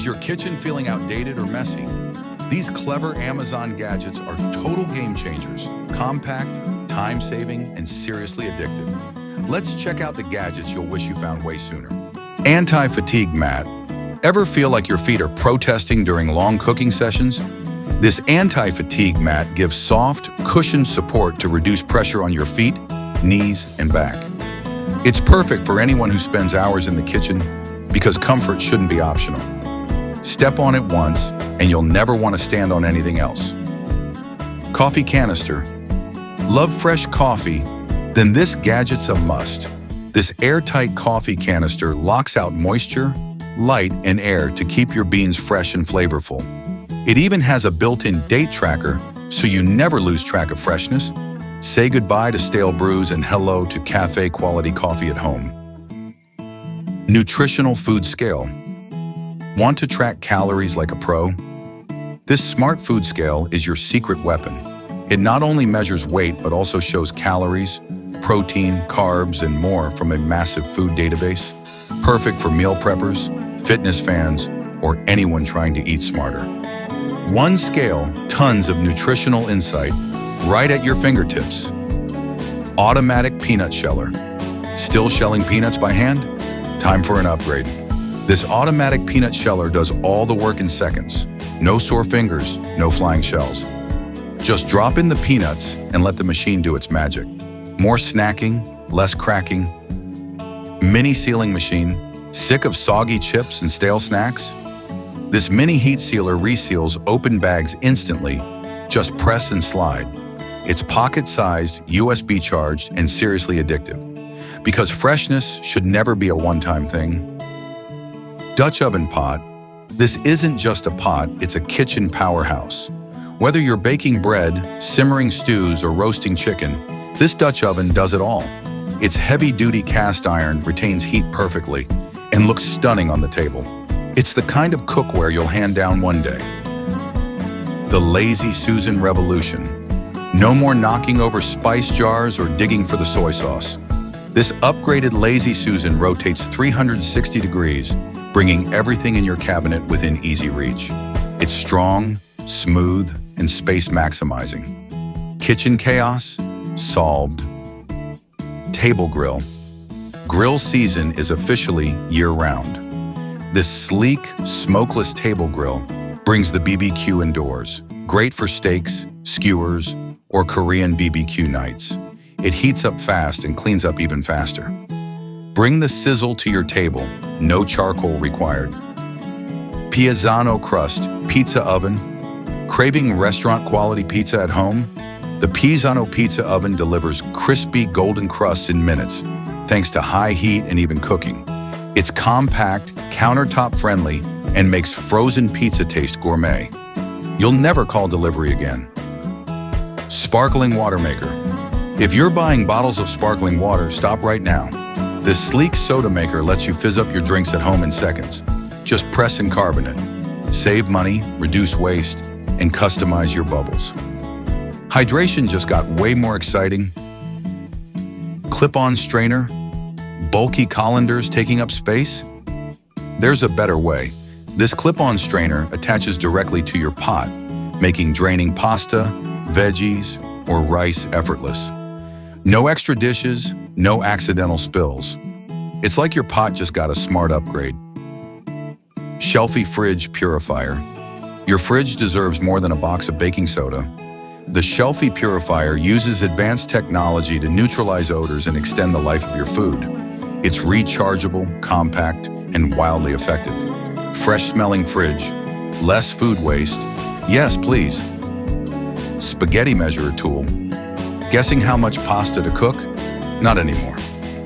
Is your kitchen feeling outdated or messy? These clever Amazon gadgets are total game changers. Compact, time-saving, and seriously addictive. Let's check out the gadgets you'll wish you found way sooner. Anti-fatigue mat. Ever feel like your feet are protesting during long cooking sessions? This anti-fatigue mat gives soft, cushioned support to reduce pressure on your feet, knees, and back. It's perfect for anyone who spends hours in the kitchen because comfort shouldn't be optional. Step on it once, and you'll never want to stand on anything else. Coffee canister. Love fresh coffee? Then this gadget's a must. This airtight coffee canister locks out moisture, light, and air to keep your beans fresh and flavorful. It even has a built-in date tracker, so you never lose track of freshness. Say goodbye to stale brews and hello to cafe-quality coffee at home. Nutritional food scale. Want to track calories like a pro? This smart food scale is your secret weapon. It not only measures weight, but also shows calories, protein, carbs, and more from a massive food database. Perfect for meal preppers, fitness fans, or anyone trying to eat smarter. One scale, tons of nutritional insight, right at your fingertips. Automatic peanut sheller. Still shelling peanuts by hand? Time for an upgrade. This automatic peanut sheller does all the work in seconds. No sore fingers, no flying shells. Just drop in the peanuts and let the machine do its magic. More snacking, less cracking. Mini sealing machine. Sick of soggy chips and stale snacks? This mini heat sealer reseals open bags instantly. Just press and slide. It's pocket-sized, USB charged, and seriously addictive. Because freshness should never be a one-time thing. Dutch oven pot. This isn't just a pot, it's a kitchen powerhouse. Whether you're baking bread, simmering stews, or roasting chicken, this Dutch oven does it all. Its heavy-duty cast iron retains heat perfectly and looks stunning on the table. It's the kind of cookware you'll hand down one day. The Lazy Susan revolution. No more knocking over spice jars or digging for the soy sauce. This upgraded Lazy Susan rotates 360 degrees, bringing everything in your cabinet within easy reach. It's strong, smooth, and space maximizing. Kitchen chaos? Solved. Table grill. Grill season is officially year-round. This sleek, smokeless table grill brings the BBQ indoors. Great for steaks, skewers, or Korean BBQ nights. It heats up fast and cleans up even faster. Bring the sizzle to your table, no charcoal required. Piazzano crust pizza oven. Craving restaurant-quality pizza at home? The Piazzano pizza oven delivers crispy golden crusts in minutes, thanks to high heat and even cooking. It's compact, countertop-friendly, and makes frozen pizza taste gourmet. You'll never call delivery again. Sparkling water maker. If you're buying bottles of sparkling water, stop right now. This sleek soda maker lets you fizz up your drinks at home in seconds. Just press and carbonate. Save money, reduce waste, and customize your bubbles. Hydration just got way more exciting. Clip-on strainer, bulky colanders taking up space? There's a better way. This clip-on strainer attaches directly to your pot, making draining pasta, veggies, or rice effortless. No extra dishes, no accidental spills. It's like your pot just got a smart upgrade. Shelfie fridge purifier. Your fridge deserves more than a box of baking soda. The Shelfie purifier uses advanced technology to neutralize odors and extend the life of your food. It's rechargeable, compact, and wildly effective. Fresh-smelling fridge, less food waste. Yes, please. Spaghetti measurer tool. Guessing how much pasta to cook? Not anymore.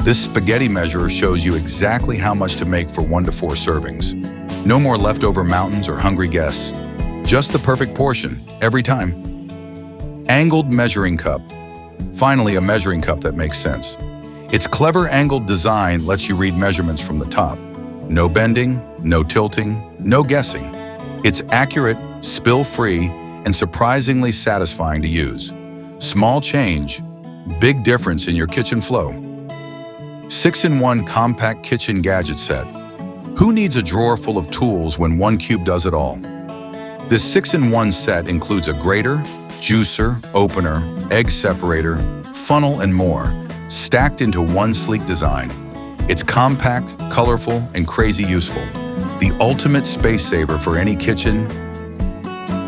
This spaghetti measurer shows you exactly how much to make for 1 to 4 servings. No more leftover mountains or hungry guests. Just the perfect portion, every time. Angled measuring cup. Finally, a measuring cup that makes sense. Its clever angled design lets you read measurements from the top. No bending, no tilting, no guessing. It's accurate, spill-free, and surprisingly satisfying to use. Small change, big difference in your kitchen flow. 6-in-1 compact kitchen gadget set. Who needs a drawer full of tools when one cube does it all? This 6-in-1 set includes a grater, juicer, opener, egg separator, funnel, and more, stacked into one sleek design. It's compact, colorful, and crazy useful. The ultimate space saver for any kitchen.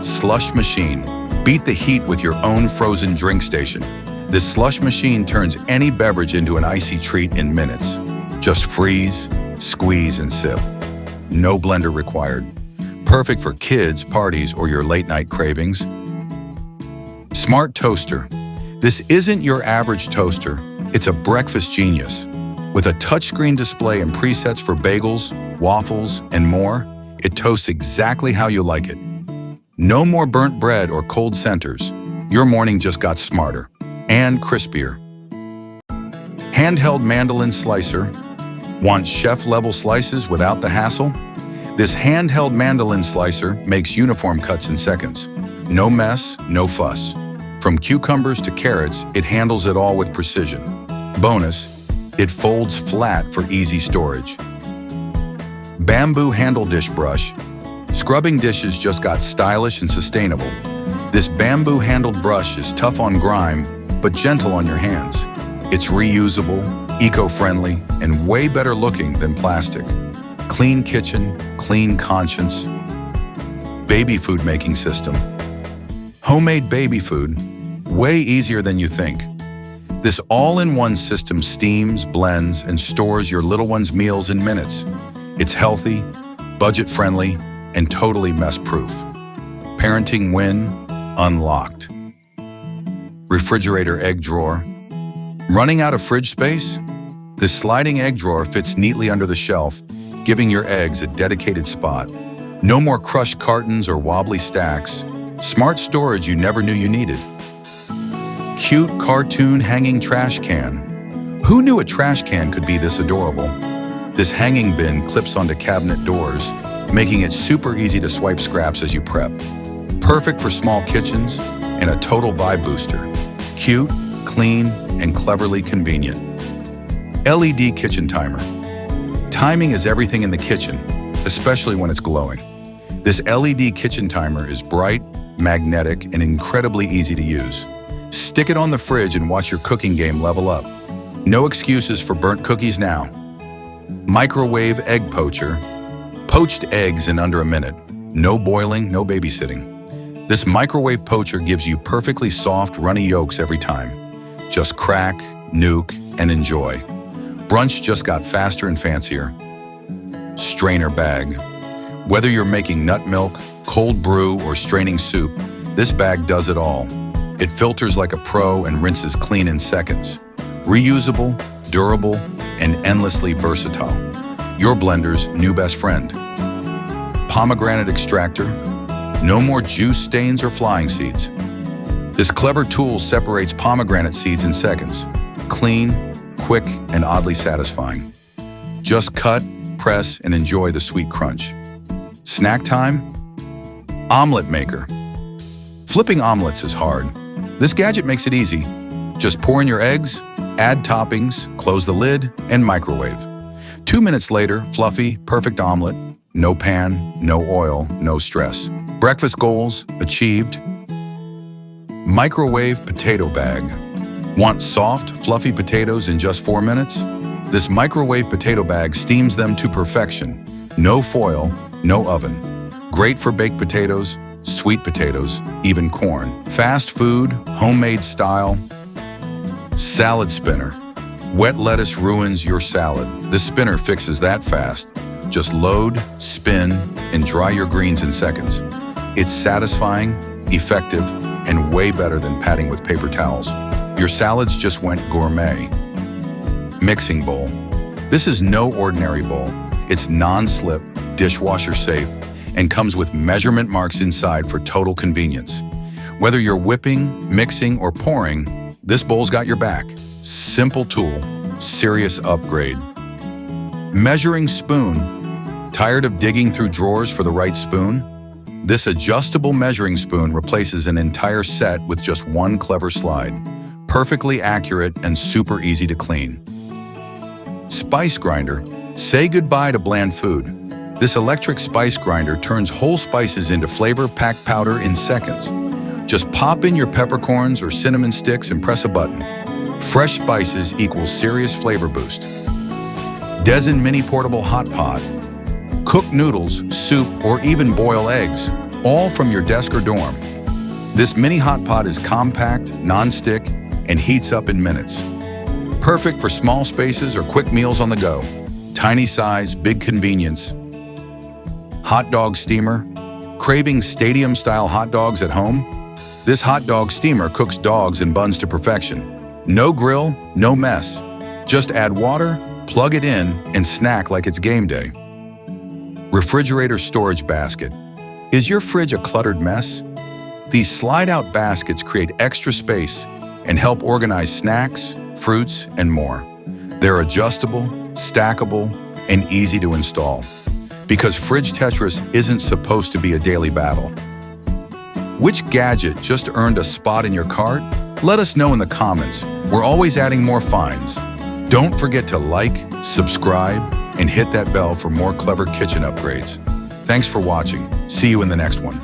Slush machine. Beat the heat with your own frozen drink station. This slush machine turns any beverage into an icy treat in minutes. Just freeze, squeeze, and sip. No blender required. Perfect for kids, parties, or your late-night cravings. Smart toaster. This isn't your average toaster. It's a breakfast genius. With a touchscreen display and presets for bagels, waffles, and more, it toasts exactly how you like it. No more burnt bread or cold centers. Your morning just got smarter and crispier. Handheld mandolin slicer. Want chef-level slices without the hassle? This handheld mandolin slicer makes uniform cuts in seconds. No mess, no fuss. From cucumbers to carrots, it handles it all with precision. Bonus, it folds flat for easy storage. Bamboo handle dish brush. Scrubbing dishes just got stylish and sustainable. This bamboo-handled brush is tough on grime, but gentle on your hands. It's reusable, eco-friendly, and way better looking than plastic. Clean kitchen, clean conscience. Baby food making system. Homemade baby food, way easier than you think. This all-in-one system steams, blends, and stores your little one's meals in minutes. It's healthy, budget-friendly, and totally mess-proof. Parenting win unlocked. Refrigerator egg drawer. Running out of fridge space? This sliding egg drawer fits neatly under the shelf, giving your eggs a dedicated spot. No more crushed cartons or wobbly stacks. Smart storage you never knew you needed. Cute cartoon hanging trash can. Who knew a trash can could be this adorable? This hanging bin clips onto cabinet doors, making it super easy to swipe scraps as you prep. Perfect for small kitchens and a total vibe booster. Cute, clean, and cleverly convenient. LED kitchen timer. Timing is everything in the kitchen, especially when it's glowing. This LED kitchen timer is bright, magnetic, and incredibly easy to use. Stick it on the fridge and watch your cooking game level up. No excuses for burnt cookies now. Microwave egg poacher. Poached eggs in under a minute. No boiling, no babysitting. This microwave poacher gives you perfectly soft, runny yolks every time. Just crack, nuke, and enjoy. Brunch just got faster and fancier. Strainer bag. Whether you're making nut milk, cold brew, or straining soup, this bag does it all. It filters like a pro and rinses clean in seconds. Reusable, durable, and endlessly versatile. Your blender's new best friend. Pomegranate extractor. No more juice stains or flying seeds. This clever tool separates pomegranate seeds in seconds. Clean, quick, and oddly satisfying. Just cut, press, and enjoy the sweet crunch. Snack time? Omelet maker. Flipping omelets is hard. This gadget makes it easy. Just pour in your eggs, add toppings, close the lid, and microwave. 2 minutes later, fluffy, perfect omelet. No pan, no oil, no stress. Breakfast goals achieved. Microwave potato bag. Want soft, fluffy potatoes in just 4 minutes? This microwave potato bag steams them to perfection. No foil, no oven. Great for baked potatoes, sweet potatoes, even corn. Fast food, homemade style. Salad spinner. Wet lettuce ruins your salad. This spinner fixes that fast. Just load, spin, and dry your greens in seconds. It's satisfying, effective, and way better than patting with paper towels. Your salads just went gourmet. Mixing bowl. This is no ordinary bowl. It's non-slip, dishwasher safe, and comes with measurement marks inside for total convenience. Whether you're whipping, mixing, or pouring, this bowl's got your back. Simple tool, serious upgrade. Measuring spoon. Tired of digging through drawers for the right spoon? This adjustable measuring spoon replaces an entire set with just one clever slide. Perfectly accurate and super easy to clean. Spice grinder. Say goodbye to bland food. This electric spice grinder turns whole spices into flavor-packed powder in seconds. Just pop in your peppercorns or cinnamon sticks and press a button. Fresh spices equals serious flavor boost. Dezen Mini Portable Hot Pot. Cook noodles, soup, or even boil eggs, all from your desk or dorm. This mini hot pot is compact, non-stick, and heats up in minutes. Perfect for small spaces or quick meals on the go. Tiny size, big convenience. Hot dog steamer. Craving stadium-style hot dogs at home? This hot dog steamer cooks dogs and buns to perfection. No grill, no mess. Just add water, plug it in, and snack like it's game day. Refrigerator storage basket. Is your fridge a cluttered mess? These slide-out baskets create extra space and help organize snacks, fruits, and more. They're adjustable, stackable, and easy to install. Because Fridge Tetris isn't supposed to be a daily battle. Which gadget just earned a spot in your cart? Let us know in the comments. We're always adding more finds. Don't forget to like, subscribe, and hit that bell for more clever kitchen upgrades. Thanks for watching. See you in the next one.